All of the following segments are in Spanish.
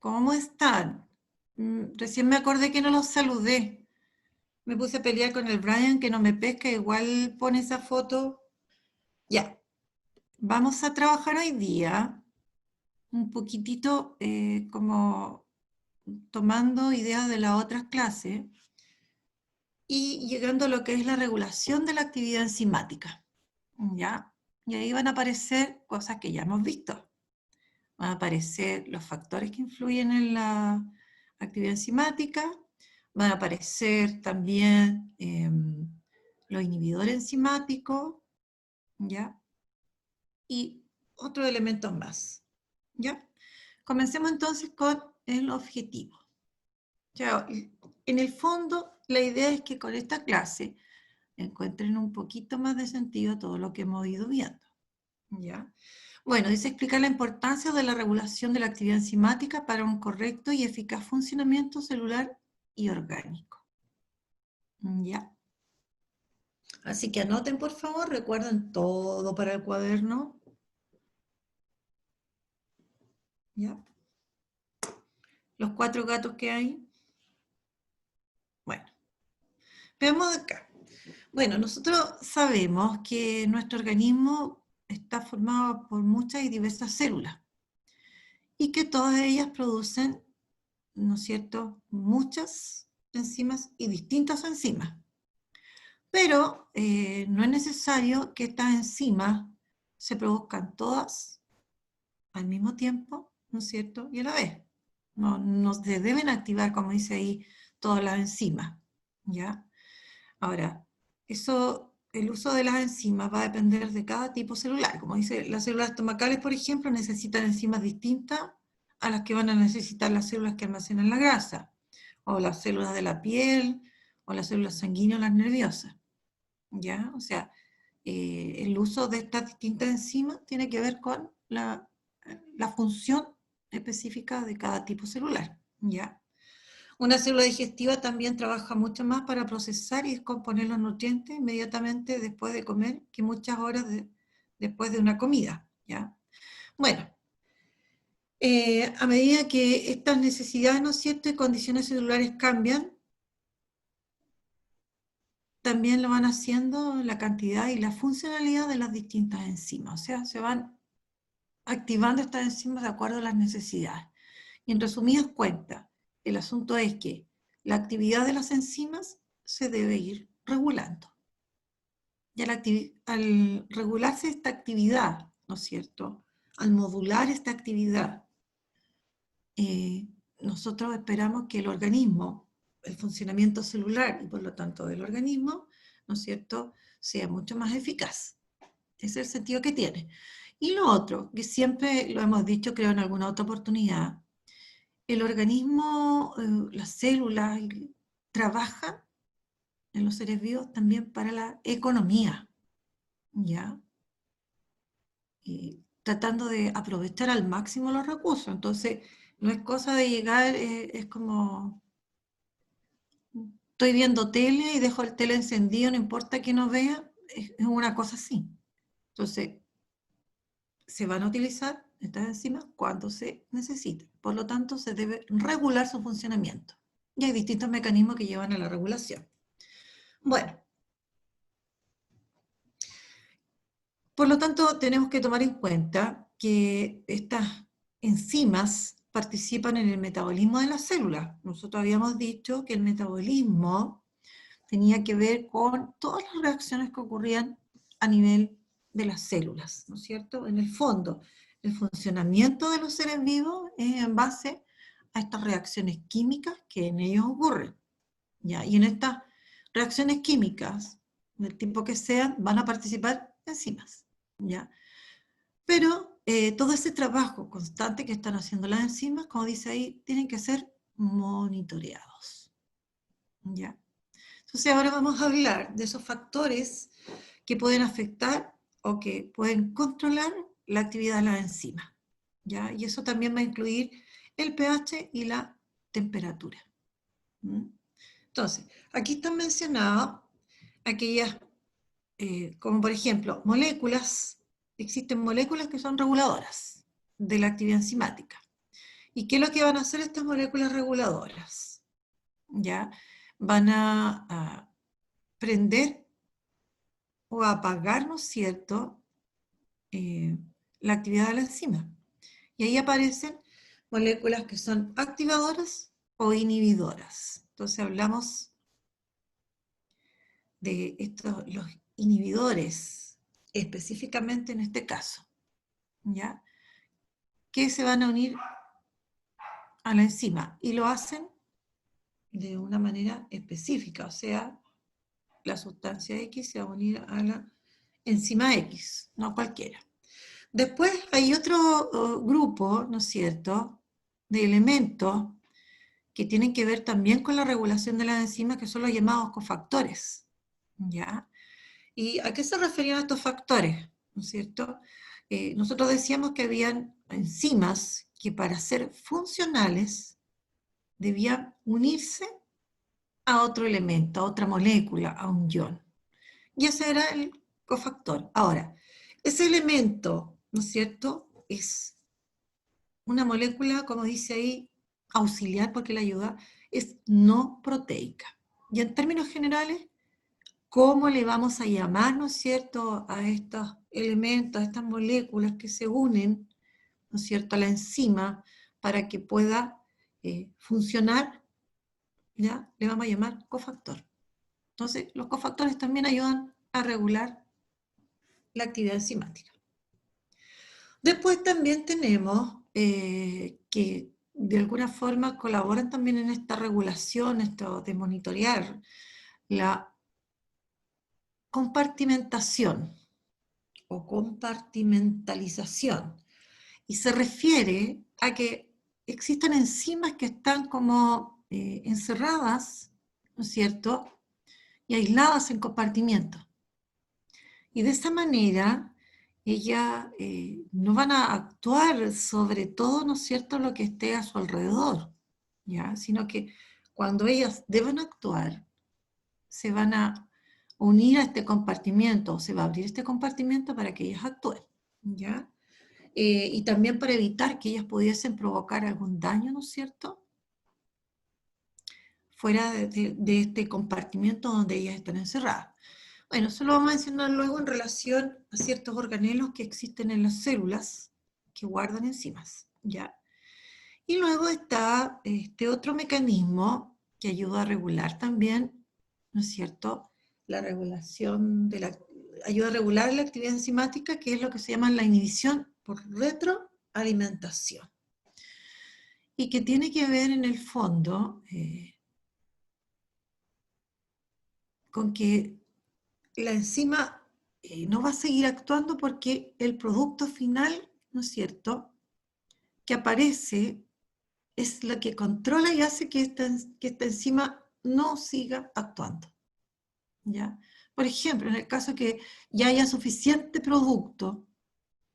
¿Cómo están? Recién me acordé que no los saludé. Me puse a pelear con el Brian que no me pesca, igual pone esa foto. Ya, vamos a trabajar hoy día un poquitito como tomando ideas de las otras clases y llegando a lo que es la regulación de la actividad enzimática. ¿Ya? Y ahí van a aparecer cosas que ya hemos visto. Van a aparecer los factores que influyen en la actividad enzimática, van a aparecer también los inhibidores enzimáticos, ¿ya? Y otros elementos más, ¿ya? Comencemos entonces con el objetivo. Ya, en el fondo, la idea es que con esta clase encuentren un poquito más de sentido a todo lo que hemos ido viendo, ¿ya? Bueno, dice explicar la importancia de la regulación de la actividad enzimática para un correcto y eficaz funcionamiento celular y orgánico. ¿Ya? Así que anoten, por favor, recuerden todo para el cuaderno. ¿Ya? Los 4 gatos que hay. Bueno, veamos acá. Bueno, nosotros sabemos que nuestro organismo está formado por muchas y diversas células y que todas ellas producen, ¿no es cierto?, muchas enzimas y distintas enzimas. Pero no es necesario que estas enzimas se produzcan todas al mismo tiempo, ¿no es cierto?, y a la vez. No se deben activar, como dice ahí, todas las enzimas, ¿ya? Ahora, el uso de las enzimas va a depender de cada tipo celular. Como dice, las células estomacales, por ejemplo, necesitan enzimas distintas a las que van a necesitar las células que almacenan la grasa, o las células de la piel, o las células sanguíneas o las nerviosas. ¿Ya? O sea, el uso de estas distintas enzimas tiene que ver con la función específica de cada tipo celular. ¿Ya? Una célula digestiva también trabaja mucho más para procesar y descomponer los nutrientes inmediatamente después de comer que muchas horas después de una comida. ¿Ya? Bueno, a medida que estas necesidades, ¿no es cierto?, y condiciones celulares cambian, también lo van haciendo la cantidad y la funcionalidad de las distintas enzimas. O sea, se van activando estas enzimas de acuerdo a las necesidades. Y en resumidas cuentas, el asunto es que la actividad de las enzimas se debe ir regulando. Y al regularse esta actividad, ¿no es cierto?, al modular esta actividad, nosotros esperamos que el organismo, el funcionamiento celular y por lo tanto del organismo, ¿no es cierto?, sea mucho más eficaz. Ese es el sentido que tiene. Y lo otro, que siempre lo hemos dicho, creo en alguna otra oportunidad, el organismo, las células, trabajan en los seres vivos también para la economía, ¿ya? Y tratando de aprovechar al máximo los recursos. Entonces, no es cosa de llegar, es como, estoy viendo tele y dejo el tele encendido, no importa que no vea, es una cosa así. Entonces, se van a utilizar estas enzimas cuando se necesiten. Por lo tanto, se debe regular su funcionamiento. Y hay distintos mecanismos que llevan a la regulación. Bueno, por lo tanto, tenemos que tomar en cuenta que estas enzimas participan en el metabolismo de las células. Nosotros habíamos dicho que el metabolismo tenía que ver con todas las reacciones que ocurrían a nivel de las células, ¿no es cierto? En el fondo, el funcionamiento de los seres vivos es en base a estas reacciones químicas que en ellos ocurren, ¿ya? Y en estas reacciones químicas, del tipo que sean, van a participar enzimas, ¿ya? Pero todo ese trabajo constante que están haciendo las enzimas, como dice ahí, tienen que ser monitoreados, ¿ya? Entonces ahora vamos a hablar de esos factores que pueden afectar o que pueden controlar la actividad de las enzimas, ¿ya? Y eso también va a incluir el pH y la temperatura. Entonces, aquí están mencionadas aquellas, como por ejemplo, moléculas, existen moléculas que son reguladoras de la actividad enzimática. ¿Y qué es lo que van a hacer estas moléculas reguladoras? ¿Ya? Van a prender o a apagar, ¿no es cierto?, la actividad de la enzima. Y ahí aparecen moléculas que son activadoras o inhibidoras. Entonces hablamos de estos, los inhibidores, específicamente en este caso, ¿ya? Que se van a unir a la enzima y lo hacen de una manera específica, o sea, la sustancia X se va a unir a la enzima X, no cualquiera. Después hay otro grupo, ¿no es cierto?, de elementos que tienen que ver también con la regulación de las enzimas, que son los llamados cofactores, ¿ya? ¿Y a qué se referían estos factores? ¿No es cierto? Nosotros decíamos que habían enzimas que para ser funcionales debían unirse a otro elemento, a otra molécula, a un ion. Y ese era el cofactor. Ahora, ese elemento, ¿no es cierto?, es una molécula, como dice ahí, auxiliar porque la ayuda, es no proteica. Y en términos generales, ¿cómo le vamos a llamar, ¿no es cierto?, a estos elementos, a estas moléculas que se unen, ¿no es cierto?, a la enzima para que pueda funcionar, ¿ya? Le vamos a llamar cofactor. Entonces, los cofactores también ayudan a regular la actividad enzimática. Después también tenemos que de alguna forma colaboran también en esta regulación, esto de monitorear la compartimentación o compartimentalización. Y se refiere a que existen enzimas que están como encerradas, ¿no es cierto?, y aisladas en compartimientos. Y de esa manera, ellas no van a actuar sobre todo, ¿no es cierto?, lo que esté a su alrededor, ¿ya? Sino que cuando ellas deben actuar, se van a unir a este compartimiento, o se va a abrir este compartimiento para que ellas actúen, ¿ya? Y también para evitar que ellas pudiesen provocar algún daño, ¿no es cierto?, fuera de este compartimiento donde ellas están encerradas. Bueno, eso lo vamos a mencionar luego en relación a ciertos organelos que existen en las células que guardan enzimas, ¿ya? Y luego está este otro mecanismo que ayuda a regular también, ¿no es cierto?, la regulación de la, ayuda a regular la actividad enzimática, que es lo que se llama la inhibición por retroalimentación. Y que tiene que ver en el fondo con que la enzima no va a seguir actuando porque el producto final, ¿no es cierto?, que aparece es la que controla y hace que esta enzima no siga actuando, ¿ya? Por ejemplo, en el caso que ya haya suficiente producto,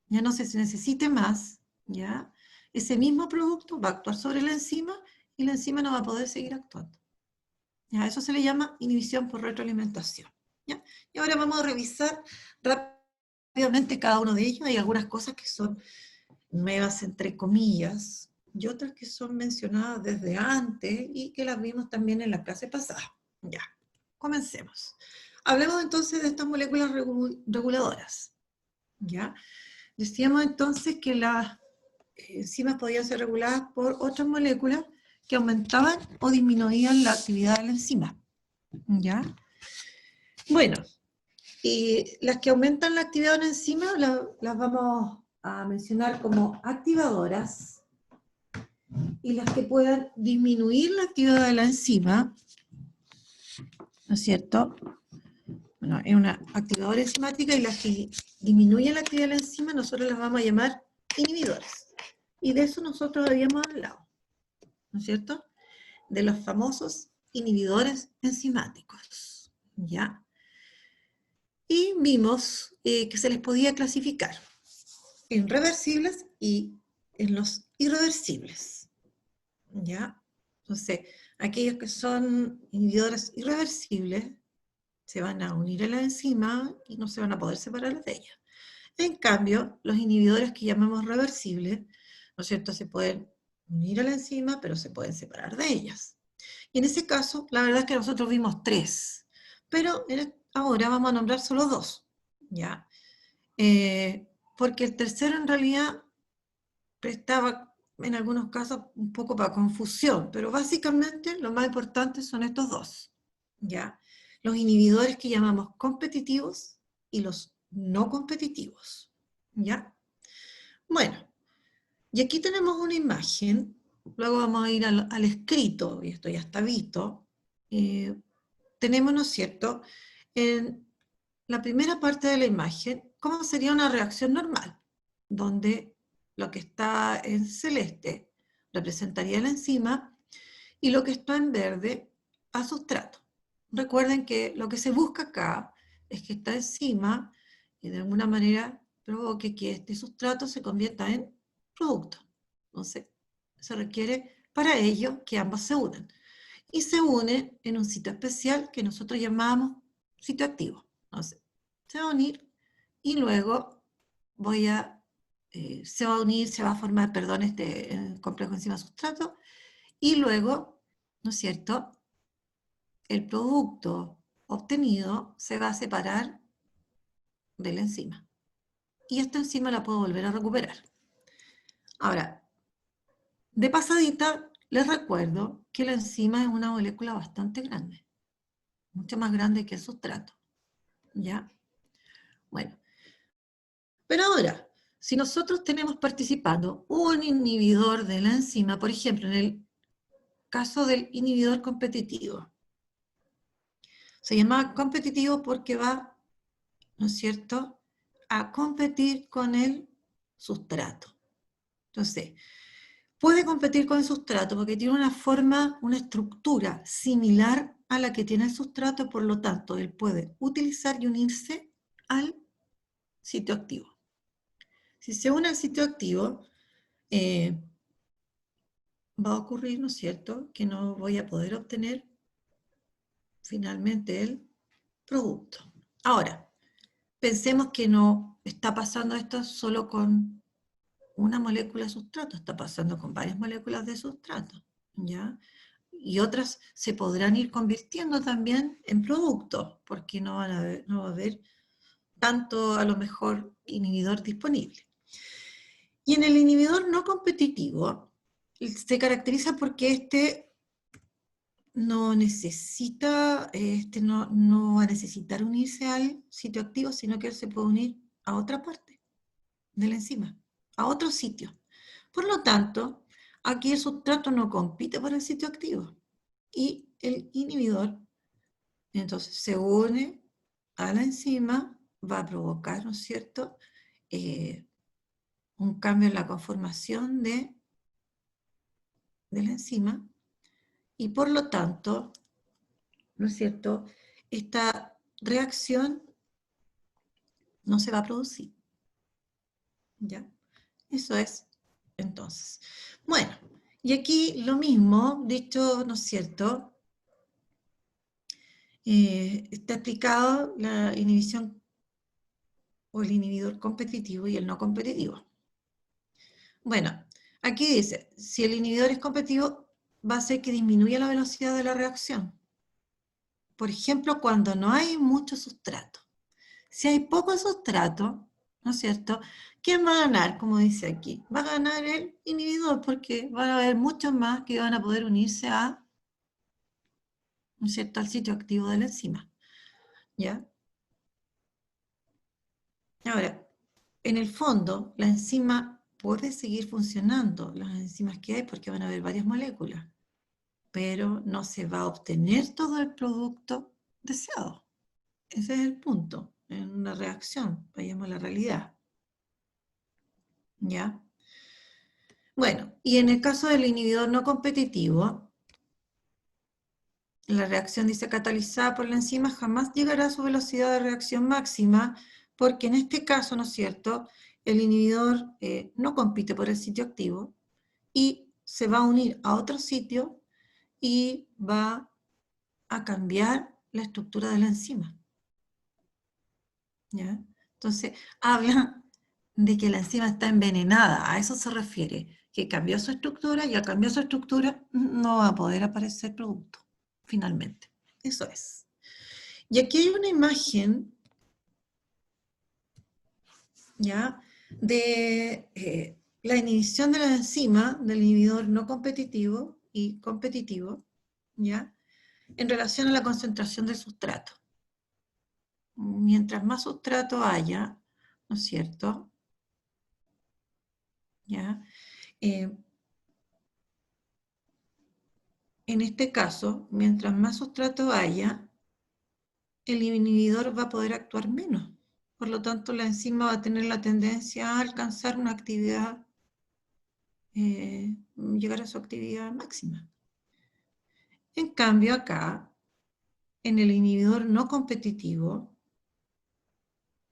ya no se necesite más, ¿ya?, ese mismo producto va a actuar sobre la enzima y la enzima no va a poder seguir actuando. ¿Ya? Eso se le llama inhibición por retroalimentación, ¿ya? Y ahora vamos a revisar rápidamente cada uno de ellos. Hay algunas cosas que son nuevas entre comillas y otras que son mencionadas desde antes y que las vimos también en la clase pasada. Ya, comencemos. Hablemos entonces de estas moléculas reguladoras, ¿ya? Decíamos entonces que las enzimas podían ser reguladas por otras moléculas que aumentaban o disminuían la actividad de la enzima, ¿ya? Bueno, y las que aumentan la actividad de una enzima las vamos a mencionar como activadoras, y las que puedan disminuir la actividad de la enzima, ¿no es cierto? Bueno, es una activadora enzimática, y las que disminuyen la actividad de la enzima nosotros las vamos a llamar inhibidores. Y de eso nosotros habíamos hablado, ¿no es cierto?, de los famosos inhibidores enzimáticos, ¿ya? Y vimos que se les podía clasificar en reversibles y en los irreversibles, ¿ya? Entonces, aquellos que son inhibidores irreversibles se van a unir a la enzima y no se van a poder separar de ella. En cambio, los inhibidores que llamamos reversibles, ¿no es cierto?, se pueden unir a la enzima, pero se pueden separar de ellas. Y en ese caso, la verdad es que nosotros vimos 3, pero ahora vamos a nombrar solo 2, ¿ya? Porque el tercero en realidad prestaba en algunos casos un poco para confusión, pero básicamente lo más importante son estos 2, ¿ya? Los inhibidores que llamamos competitivos y los no competitivos, ¿ya? Bueno, y aquí tenemos una imagen, luego vamos a ir al escrito, y esto ya está visto. Tenemos, ¿no es cierto?, en la primera parte de la imagen, cómo sería una reacción normal, donde lo que está en celeste representaría la enzima y lo que está en verde a sustrato. Recuerden que lo que se busca acá es que esta enzima de alguna manera provoque que este sustrato se convierta en producto. Entonces, se requiere para ello que ambos se unan. Y se unen en un sitio especial que nosotros llamamos sitio activo. Entonces, se va a unir y luego se va a unir, se va a formar, perdón, este complejo enzima-sustrato, y luego, ¿no es cierto?, el producto obtenido se va a separar de la enzima. Y esta enzima la puedo volver a recuperar. Ahora, de pasadita, les recuerdo que la enzima es una molécula bastante grande, mucho más grande que el sustrato, ¿ya? Bueno, pero ahora, si nosotros tenemos participando un inhibidor de la enzima, por ejemplo, en el caso del inhibidor competitivo, se llama competitivo porque va, ¿no es cierto?, a competir con el sustrato. Entonces, puede competir con el sustrato porque tiene una forma, una estructura similar a la que tiene el sustrato, por lo tanto, él puede utilizar y unirse al sitio activo. Si se une al sitio activo, va a ocurrir, ¿no es cierto?, que no voy a poder obtener finalmente el producto. Ahora, pensemos que no está pasando esto solo con una molécula de sustrato, está pasando con varias moléculas de sustrato, ¿ya? Y otras se podrán ir convirtiendo también en productos, porque no va a haber tanto, a lo mejor, inhibidor disponible. Y en el inhibidor no competitivo, se caracteriza porque no necesita, no va a necesitar unirse al sitio activo, sino que él se puede unir a otra parte de la enzima, a otro sitio. Por lo tanto, aquí el sustrato no compite por el sitio activo y el inhibidor entonces se une a la enzima, va a provocar, ¿no es cierto?, un cambio en la conformación de la enzima y por lo tanto, ¿no es cierto?, esta reacción no se va a producir. ¿Ya? Eso es, entonces. Bueno, y aquí lo mismo, dicho, ¿no es cierto?, está explicado la inhibición o el inhibidor competitivo y el no competitivo. Bueno, aquí dice, si el inhibidor es competitivo, va a hacer que disminuya la velocidad de la reacción. Por ejemplo, cuando no hay mucho sustrato. Si hay poco sustrato, ¿no es cierto?, ¿quién va a ganar? Como dice aquí, va a ganar el inhibidor porque van a haber muchos más que van a poder unirse a, ¿no es cierto?, al sitio activo de la enzima. ¿Ya? Ahora, en el fondo, la enzima puede seguir funcionando, las enzimas que hay, porque van a haber varias moléculas, pero no se va a obtener todo el producto deseado. Ese es el punto, en una reacción, vayamos a la realidad. ¿Ya? Bueno, y en el caso del inhibidor no competitivo, la reacción dice catalizada por la enzima jamás llegará a su velocidad de reacción máxima, porque en este caso, ¿no es cierto?, el inhibidor no compite por el sitio activo y se va a unir a otro sitio y va a cambiar la estructura de la enzima. ¿Ya? Entonces, habla de que la enzima está envenenada, a eso se refiere, que cambió su estructura, y al cambiar su estructura no va a poder aparecer producto, finalmente. Eso es. Y aquí hay una imagen, ¿ya?, de la inhibición de la enzima del inhibidor no competitivo y competitivo, ¿ya?, en relación a la concentración del sustrato. Mientras más sustrato haya, ¿no es cierto?, ¿ya?, en este caso, mientras más sustrato haya, el inhibidor va a poder actuar menos. Por lo tanto, la enzima va a tener la tendencia a alcanzar una actividad, llegar a su actividad máxima. En cambio, acá, en el inhibidor no competitivo,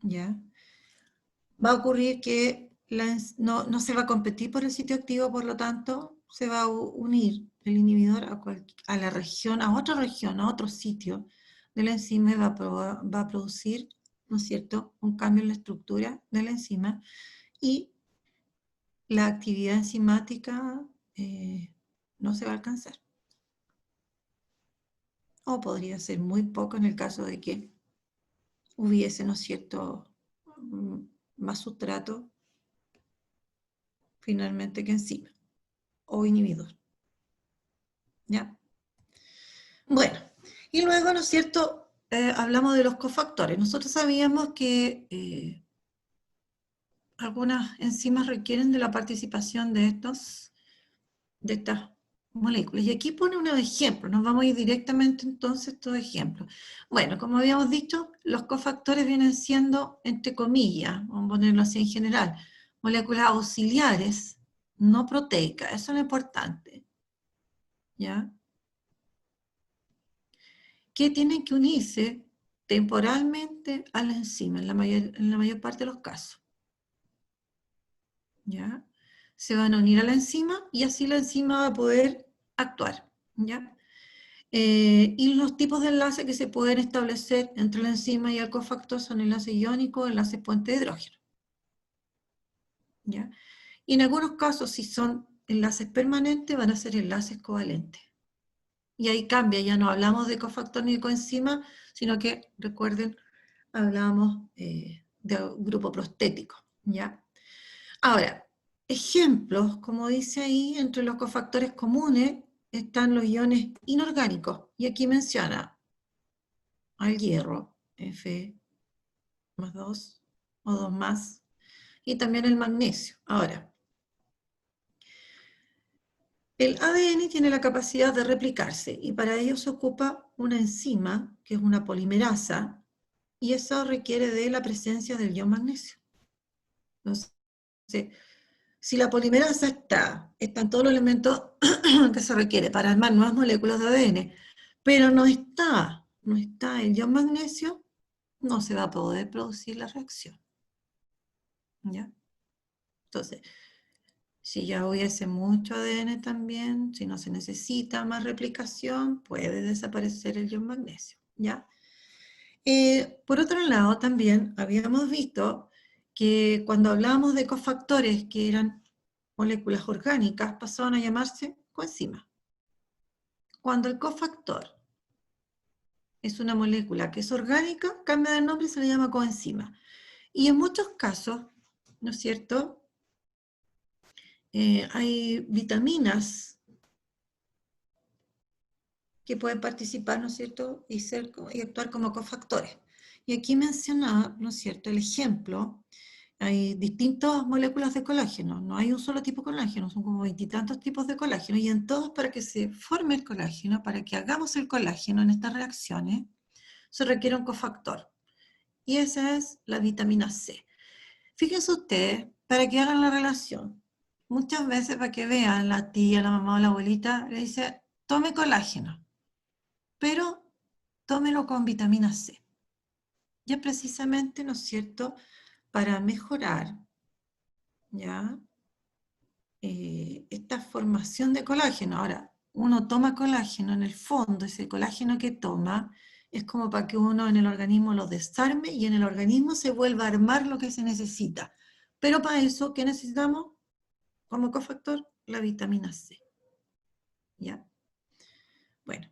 ¿ya?, va a ocurrir que no se va a competir por el sitio activo, por lo tanto, se va a unir el inhibidor a la región, a otra región, a otro sitio de la enzima, y va a producir, ¿no es cierto?, un cambio en la estructura de la enzima, y la actividad enzimática no se va a alcanzar. O podría ser muy poco en el caso de que hubiese, ¿no es cierto?, más sustrato finalmente que enzima o inhibidor. ¿Ya? Bueno, y luego, ¿no es cierto?, hablamos de los cofactores. Nosotros sabíamos que algunas enzimas requieren de la participación de estas moléculas. Y aquí pone unos ejemplos, nos vamos a ir directamente entonces a estos ejemplos. Bueno, como habíamos dicho, los cofactores vienen siendo, entre comillas, vamos a ponerlo así en general, moléculas auxiliares, no proteicas, eso es lo importante, ¿ya?, que tienen que unirse temporalmente a la enzima, en la mayor parte de los casos, ¿ya? Se van a unir a la enzima y así la enzima va a poder actuar, ¿ya? Y los tipos de enlaces que se pueden establecer entre la enzima y el cofactor son enlaces iónicos, enlaces puente de hidrógeno, ¿ya? Y en algunos casos, si son enlaces permanentes, van a ser enlaces covalentes. Y ahí cambia, ya no hablamos de cofactor ni de coenzima, sino que, recuerden, hablábamos de grupo prostético, ¿ya? Ahora, ejemplos, como dice ahí, entre los cofactores comunes están los iones inorgánicos, y aquí menciona al hierro, F+2 o 2 más, y también el magnesio. Ahora, el ADN tiene la capacidad de replicarse, y para ello se ocupa una enzima, que es una polimerasa, y eso requiere de la presencia del ion magnesio. Entonces, si la polimerasa están todos los elementos que se requiere para armar nuevas moléculas de ADN, pero no está el ion magnesio, no se va a poder producir la reacción, ¿ya? Entonces, si ya hubiese mucho ADN también, si no se necesita más replicación, puede desaparecer el ion magnesio, ¿ya? Por otro lado, también habíamos visto que cuando hablábamos de cofactores que eran moléculas orgánicas, pasaban a llamarse coenzimas. Cuando el cofactor es una molécula que es orgánica, cambia de nombre y se le llama coenzima. Y en muchos casos, ¿no es cierto?, hay vitaminas que pueden participar, ¿no es cierto?, y actuar como cofactores. Y aquí mencionaba, ¿no es cierto?, el ejemplo. Hay distintas moléculas de colágeno, no hay un solo tipo de colágeno, son como 20 y tantos tipos de colágeno, y en todos, para que se forme el colágeno, para que hagamos el colágeno en estas reacciones, se requiere un cofactor, y esa es la vitamina C. Fíjense ustedes, para que hagan la relación, muchas veces para que vean, la tía, la mamá o la abuelita le dice, tome colágeno, pero tómelo con vitamina C. Ya precisamente, ¿no es cierto?, para mejorar, ¿ya?, esta formación de colágeno. Ahora, uno toma colágeno, en el fondo, ese colágeno que toma, es como para que uno en el organismo lo desarme y en el organismo se vuelva a armar lo que se necesita. Pero para eso, ¿qué necesitamos como cofactor? la vitamina C. ¿Ya? Bueno,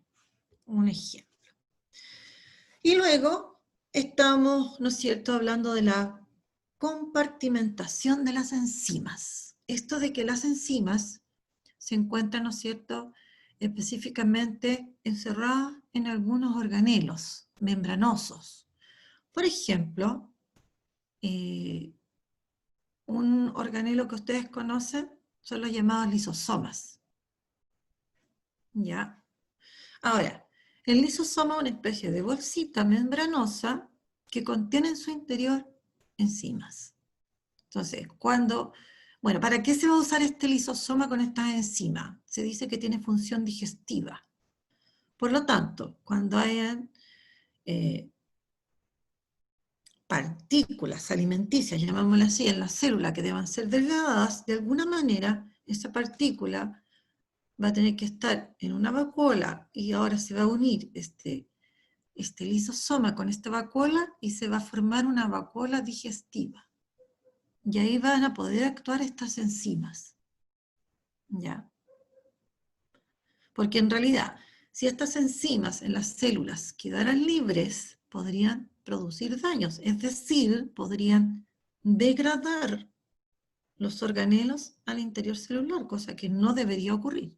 un ejemplo. Y luego estamos, ¿no es cierto?, hablando de la compartimentación de las enzimas. Esto de que las enzimas se encuentran, ¿no es cierto?, específicamente encerradas en algunos organelos membranosos. Por ejemplo, un organelo que ustedes conocen son los llamados lisosomas. ¿Ya? Ahora, el lisosoma es una especie de bolsita membranosa que contiene en su interior enzimas. Entonces, bueno, ¿para qué se va a usar este lisosoma con estas enzimas? Se dice que tiene función digestiva. Por lo tanto, cuando hayan partículas alimenticias, llamémoslas así, en la célula que deban ser degradadas, de alguna manera esa partícula va a tener que estar en una vacuola y ahora se va a unir este lisosoma con esta vacuola y se va a formar una vacuola digestiva. Y ahí van a poder actuar estas enzimas. ¿Ya? Porque en realidad, si estas enzimas en las células quedaran libres, podrían producir daños, es decir, podrían degradar los organelos al interior celular, cosa que no debería ocurrir.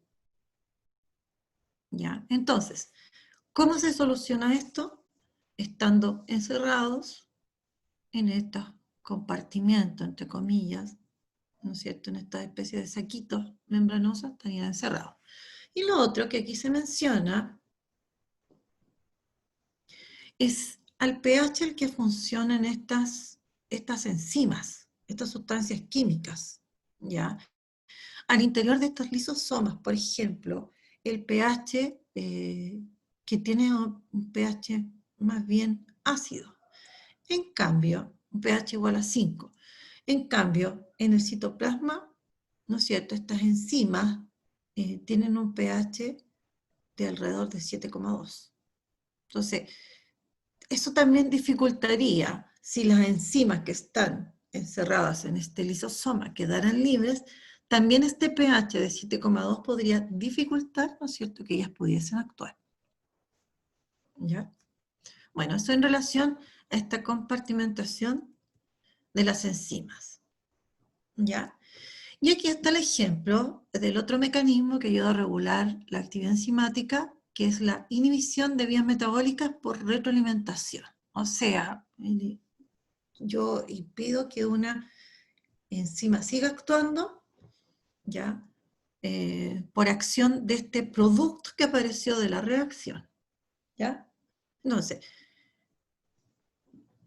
¿Ya? Entonces, ¿cómo se soluciona esto? Estando encerrados en estos compartimientos, entre comillas, ¿no es cierto?, en esta especie de saquitos membranosos, estarían encerrados. Y lo otro que aquí se menciona es al pH al que funcionan estas enzimas, estas sustancias químicas, ¿ya? Al interior de estos lisosomas, por ejemplo, el pH que tiene un pH más bien ácido. En cambio, un pH igual a 5. En cambio, en el citoplasma, ¿no es cierto?, estas enzimas tienen un pH de alrededor de 7,2. Entonces, eso también dificultaría si las enzimas que están encerradas en este lisosoma quedaran libres, también este pH de 7,2 podría dificultar, ¿no es cierto?, que ellas pudiesen actuar. ¿Ya? Bueno, eso en relación a esta compartimentación de las enzimas. ¿Ya? Y aquí está el ejemplo del otro mecanismo que ayuda a regular la actividad enzimática, que es la inhibición de vías metabólicas por retroalimentación. O sea, yo impido que una enzima siga actuando, ¿ya? Por acción de este producto que apareció de la reacción, ¿ya? Entonces,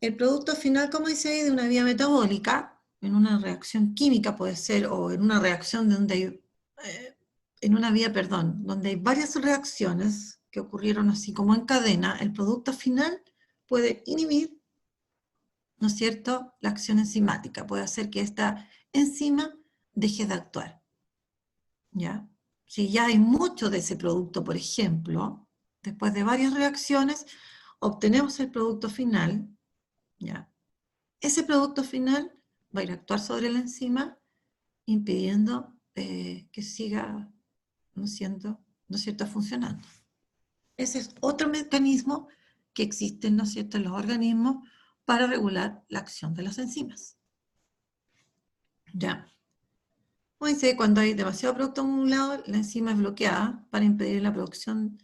el producto final, como dice ahí, de una vía metabólica, en una reacción química puede ser, o en una reacción donde hay, en una vía, perdón, donde hay varias reacciones que ocurrieron así como en cadena, el producto final puede inhibir, ¿no es cierto?, la acción enzimática, puede hacer que esta enzima deje de actuar, ¿ya? Si ya hay mucho de ese producto, por ejemplo, después de varias reacciones, obtenemos el producto final, ¿ya? Ese producto final va a ir a actuar sobre la enzima, impidiendo que siga, ¿no es cierto?, funcionando. Ese es otro mecanismo que existe, ¿no es cierto?, en los organismos para regular la acción de las enzimas. ¿Ya? Como dice, cuando hay demasiado producto en un lado, la enzima es bloqueada para impedir la producción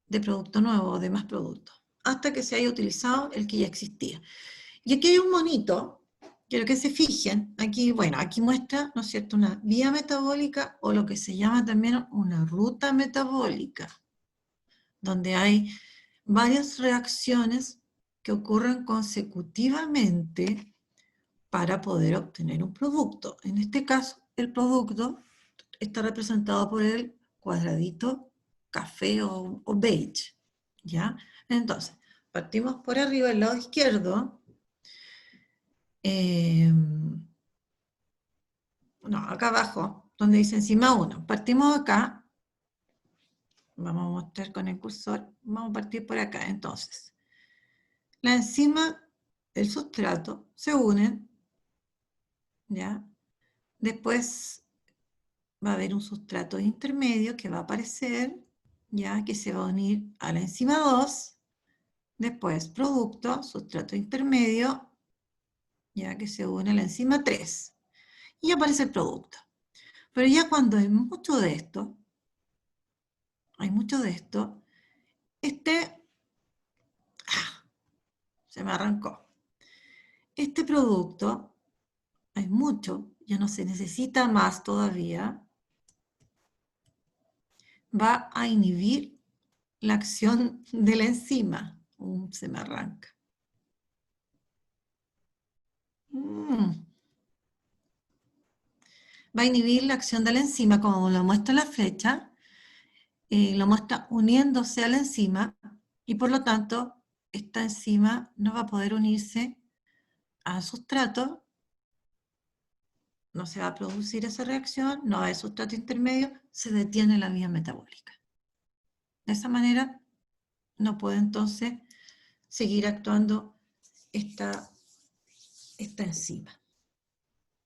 de producto nuevo o de más productos, hasta que se haya utilizado el que ya existía. Y aquí hay un monito, quiero que se fijen, aquí, bueno, aquí muestra, ¿no es cierto?, una vía metabólica o lo que se llama también una ruta metabólica, donde hay varias reacciones que ocurren consecutivamente para poder obtener un producto. En este caso, el producto está representado por el cuadradito café o beige, ¿ya? Entonces, partimos por arriba, el lado izquierdo. No, acá abajo, donde dice enzima 1. Partimos acá, vamos a mostrar con el cursor, vamos a partir por acá. Entonces, la enzima, el sustrato, se unen, ¿ya? Después va a haber un sustrato intermedio que va a aparecer, ya que se va a unir a la enzima 2, después producto, sustrato intermedio, ya que se une a la enzima 3, y aparece el producto. Pero ya cuando hay mucho de esto, este, se me arrancó. Este producto, hay mucho, ya no se necesita más todavía, va a inhibir la acción de la enzima. Se me arranca. Va a inhibir la acción de la enzima, como lo muestra la flecha, lo muestra uniéndose a la enzima, y por lo tanto, esta enzima no va a poder unirse al sustrato, no se va a producir esa reacción, no va a haber sustrato intermedio, se detiene la vía metabólica. De esa manera, no puede entonces seguir actuando esta enzima.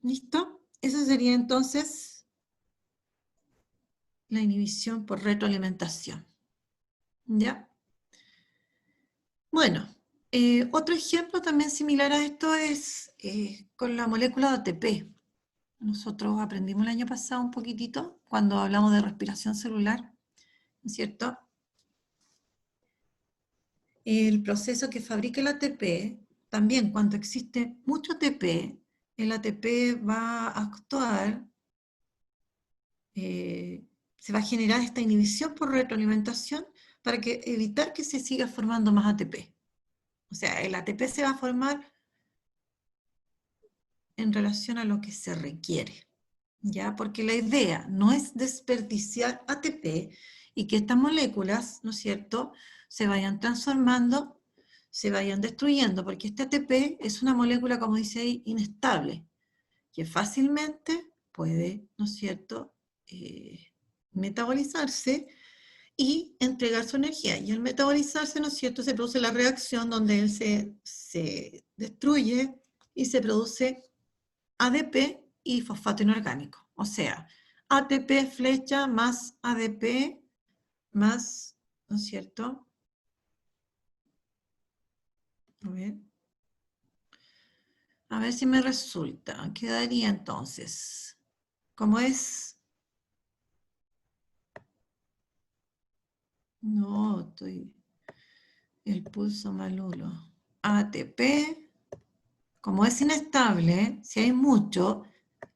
¿Listo? Esa sería entonces la inhibición por retroalimentación. ¿Ya? Bueno, otro ejemplo también similar a esto es con la molécula de ATP. Nosotros aprendimos el año pasado un poquitito cuando hablamos de respiración celular, ¿no es cierto? El proceso que fabrica el ATP, también cuando existe mucho ATP, el ATP va a actuar, se va a generar esta inhibición por retroalimentación para evitar que se siga formando más ATP. O sea, el ATP se va a formar en relación a lo que se requiere, ¿ya? Porque la idea no es desperdiciar ATP y que estas moléculas, ¿no es cierto?, se vayan transformando, se vayan destruyendo, porque este ATP es una molécula, como dice ahí, inestable, que fácilmente puede, ¿no es cierto?, metabolizarse y entregar su energía. Y al metabolizarse, ¿no es cierto?, se produce la reacción donde él se destruye y se produce ADP y fosfato inorgánico. O sea, ATP flecha más ADP más, ¿no es cierto? A ver si me resulta. Quedaría entonces, como es... No, estoy... El pulso malulo. ATP, como es inestable, si hay mucho,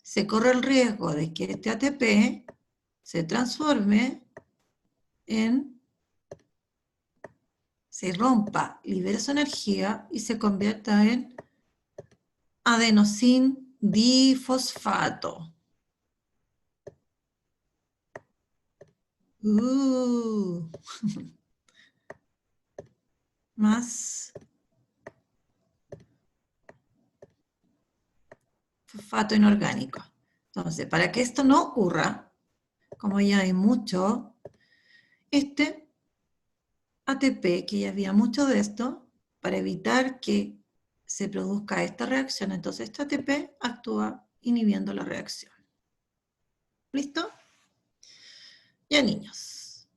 se corre el riesgo de que este ATP se transforme en, se rompa, libere su energía y se convierta en adenosin difosfato. Más fosfato inorgánico. Entonces, para que esto no ocurra, como ya hay mucho, este ATP, que ya había mucho de esto, para evitar que se produzca esta reacción, entonces este ATP actúa inhibiendo la reacción. ¿Listo? Ya, niños.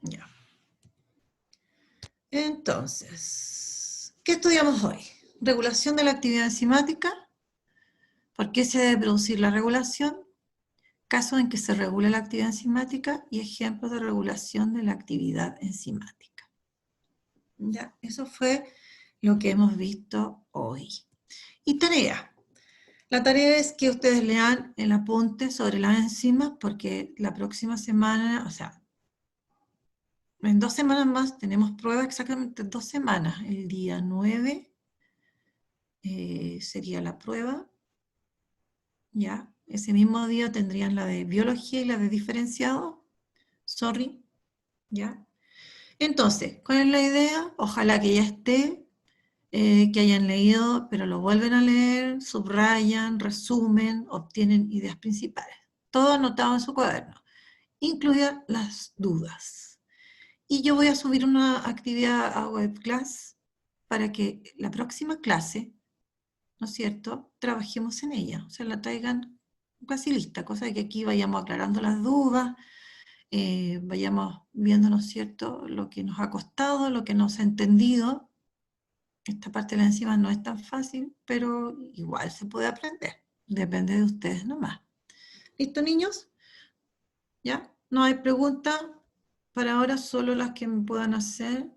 Ya. Entonces, ¿qué estudiamos hoy? Regulación de la actividad enzimática. ¿Por qué se debe producir la regulación? Casos en que se regula la actividad enzimática y ejemplos de regulación de la actividad enzimática. Ya, eso fue lo que hemos visto hoy. Y tarea. La tarea es que ustedes lean el apunte sobre las enzimas porque la próxima semana, o sea, en 2 semanas más tenemos prueba, exactamente 2 semanas. El día 9 sería la prueba, ¿ya? Ese mismo día tendrían la de biología y la de diferenciado, sorry, ¿ya? Entonces, ¿cuál es la idea? Ojalá que ya esté, que hayan leído, pero lo vuelven a leer, subrayan, resumen, obtienen ideas principales. Todo anotado en su cuaderno, incluidas las dudas. Y yo voy a subir una actividad a WebClass para que la próxima clase, ¿no es cierto?, trabajemos en ella, o sea, la traigan casi lista, cosa de que aquí vayamos aclarando las dudas, vayamos viendo, ¿no es cierto?, lo que nos ha costado, lo que nos ha entendido. Esta parte de la enzima no es tan fácil, pero igual se puede aprender, depende de ustedes nomás. ¿Listo, niños? ¿Ya? ¿No hay preguntas? Para ahora solo las que me puedan hacer.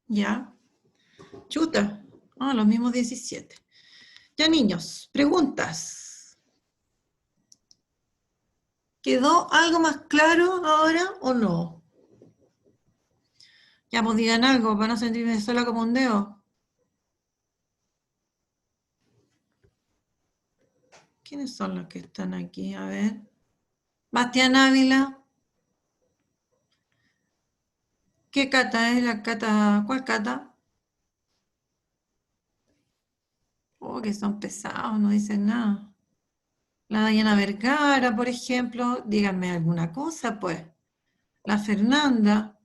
¿Ya? Chuta. Ah, los mismos 17. Ya, niños, preguntas. ¿Quedó algo más claro ahora o no? Ya, pues digan algo para no sentirme sola como un dedo. ¿Quiénes son los que están aquí? A ver. Bastián Ávila. ¿Qué cata es la cata? ¿Cuál cata? Oh, que son pesados, no dicen nada. La Diana Vergara, por ejemplo, díganme alguna cosa, pues. La Fernanda,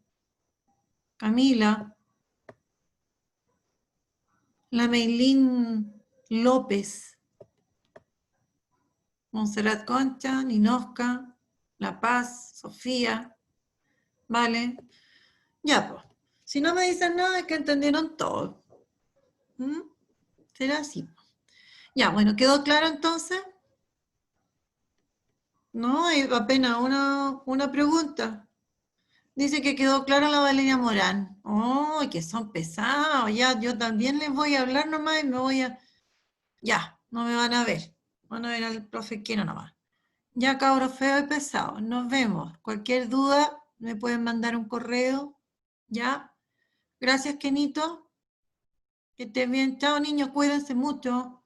Camila, la Meilín López, Montserrat Concha, Ninosca, La Paz, Sofía, ¿vale? Ya, pues. Si no me dicen nada es que entendieron todo. ¿Mm? Será así. Ya, bueno, ¿quedó claro entonces? No, hay apenas una pregunta. Dice que quedó clara la Valeria Morán. ¡Oh, que son pesados! Ya, yo también les voy a hablar nomás y me voy a... Ya, no me van a ver. Van a ver al profe Keno nomás. Ya, cabros feos y pesados. Nos vemos. Cualquier duda me pueden mandar un correo. ¿Ya? Gracias, Kenito. Que estén bien. Chao, niños. Cuídense mucho.